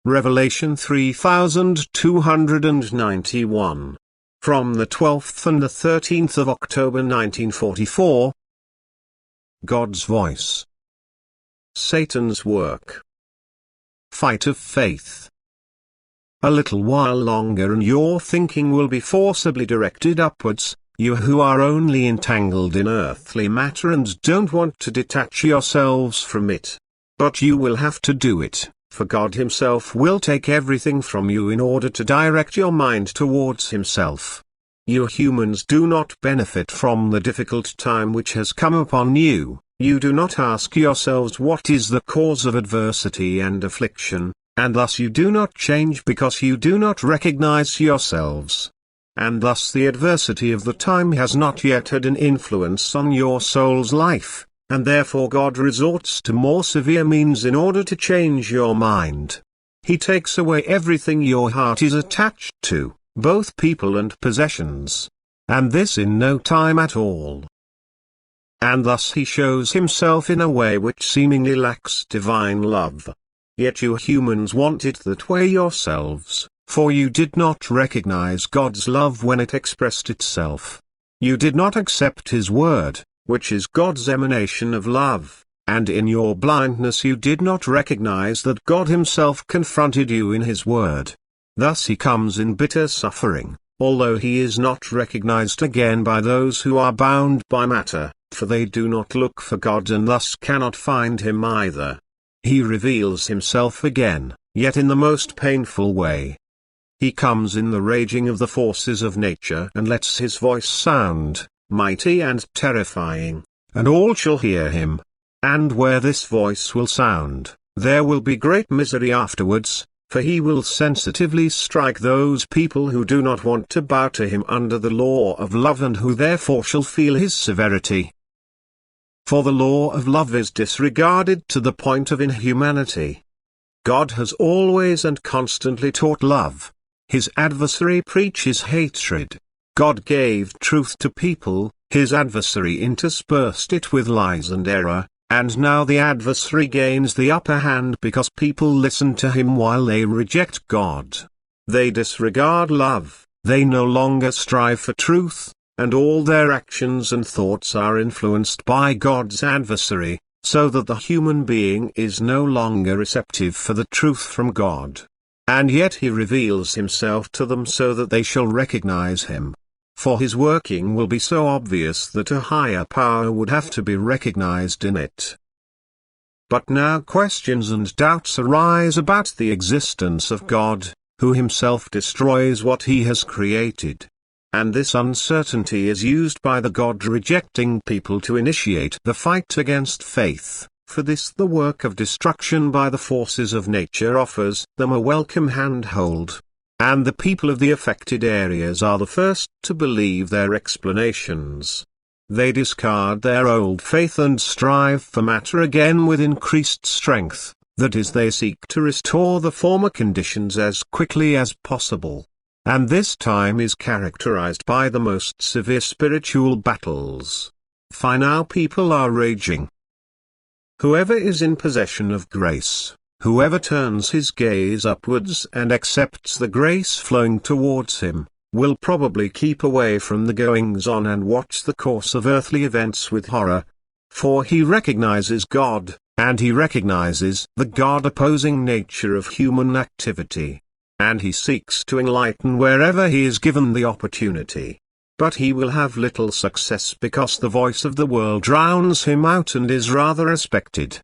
Revelation 3291. From the 12th and the 13th of October 1944. God's voice. Satan's work. Fight of faith. A little while longer and your thinking will be forcibly directed upwards, you who are only entangled in earthly matter and don't want to detach yourselves from it. But you will have to do it, for God Himself will take everything from you in order to direct your mind towards Himself. You humans do not benefit from the difficult time which has come upon you. You do not ask yourselves what is the cause of adversity and affliction, and thus you do not change because you do not recognize yourselves. And thus the adversity of the time has not yet had an influence on your soul's life, and therefore God resorts to more severe means in order to change your mind. He takes away everything your heart is attached to, both people and possessions. And this in no time at all. And thus He shows Himself in a way which seemingly lacks divine love. Yet you humans want it that way yourselves, for you did not recognize God's love when it expressed itself. You did not accept His word, which is God's emanation of love, and in your blindness you did not recognize that God Himself confronted you in His word. Thus He comes in bitter suffering, although He is not recognized again by those who are bound by matter, for they do not look for God and thus cannot find Him either. He reveals Himself again, yet in the most painful way. He comes in the raging of the forces of nature and lets His voice sound, mighty and terrifying, and all shall hear Him. And where this voice will sound, there will be great misery afterwards, for He will sensitively strike those people who do not want to bow to Him under the law of love and who therefore shall feel His severity. For the law of love is disregarded to the point of inhumanity. God has always and constantly taught love. His adversary preaches hatred. God gave truth to people, His adversary interspersed it with lies and error, and now the adversary gains the upper hand because people listen to him while they reject God. They disregard love, they no longer strive for truth, and all their actions and thoughts are influenced by God's adversary, so that the human being is no longer receptive for the truth from God. And yet He reveals Himself to them so that they shall recognize Him. For His working will be so obvious that a higher power would have to be recognized in it. But now questions and doubts arise about the existence of God, who Himself destroys what He has created. And this uncertainty is used by the God-rejecting people to initiate the fight against faith. For this the work of destruction by the forces of nature offers them a welcome handhold. And the people of the affected areas are the first to believe their explanations. They discard their old faith and strive for matter again with increased strength, that is, they seek to restore the former conditions as quickly as possible. And this time is characterized by the most severe spiritual battles. For now people are raging. Whoever is in possession of grace, whoever turns his gaze upwards and accepts the grace flowing towards him, will probably keep away from the goings-on and watch the course of earthly events with horror. For he recognizes God, and he recognizes the God-opposing nature of human activity. And he seeks to enlighten wherever he is given the opportunity. But he will have little success because the voice of the world drowns him out and is rather respected.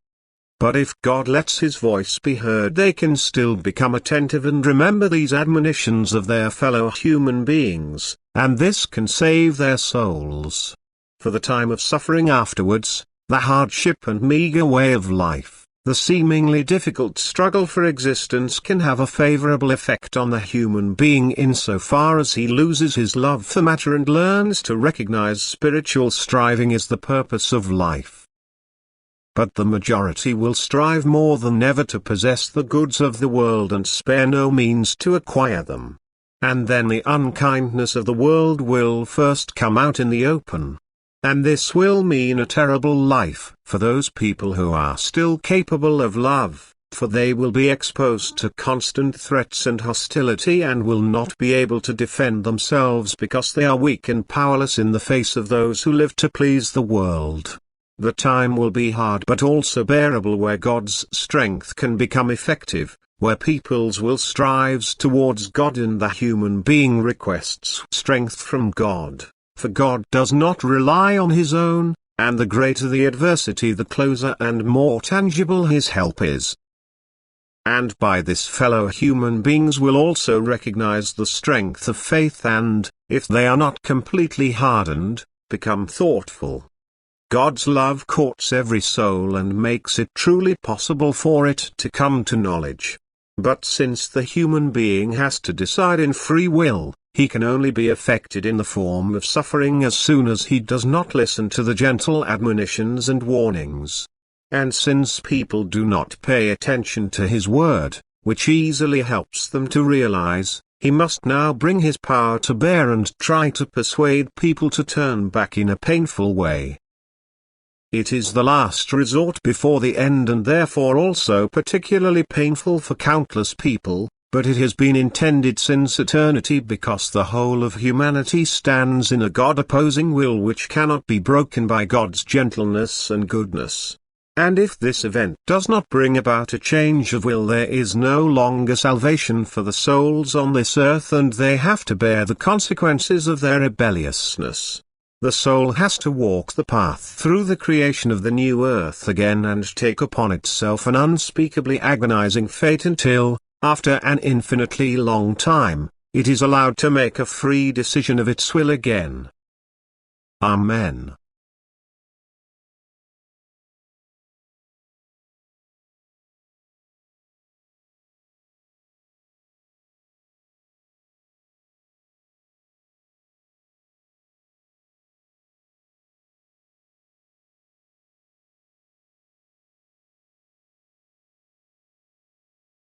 But if God lets His voice be heard, they can still become attentive and remember these admonitions of their fellow human beings, and this can save their souls. For the time of suffering afterwards, the hardship and meager way of life, the seemingly difficult struggle for existence can have a favorable effect on the human being insofar as he loses his love for matter and learns to recognize spiritual striving is the purpose of life. But the majority will strive more than ever to possess the goods of the world and spare no means to acquire them. And then the unkindness of the world will first come out in the open. And this will mean a terrible life for those people who are still capable of love, for they will be exposed to constant threats and hostility and will not be able to defend themselves because they are weak and powerless in the face of those who live to please the world. The time will be hard but also bearable where God's strength can become effective, where peoples will strive towards God and the human being requests strength from God, for God does not rely on his own, and the greater the adversity the closer and more tangible his help is. And by this fellow human beings will also recognize the strength of faith and, if they are not completely hardened, become thoughtful. God's love courts every soul and makes it truly possible for it to come to knowledge. But since the human being has to decide in free will, he can only be affected in the form of suffering as soon as he does not listen to the gentle admonitions and warnings. And since people do not pay attention to his word, which easily helps them to realize, he must now bring his power to bear and try to persuade people to turn back in a painful way. It is the last resort before the end and therefore also particularly painful for countless people, but it has been intended since eternity because the whole of humanity stands in a God-opposing will which cannot be broken by God's gentleness and goodness. And if this event does not bring about a change of will, there is no longer salvation for the souls on this earth and they have to bear the consequences of their rebelliousness. The soul has to walk the path through the creation of the new earth again and take upon itself an unspeakably agonizing fate until, after an infinitely long time, it is allowed to make a free decision of its will again. Amen.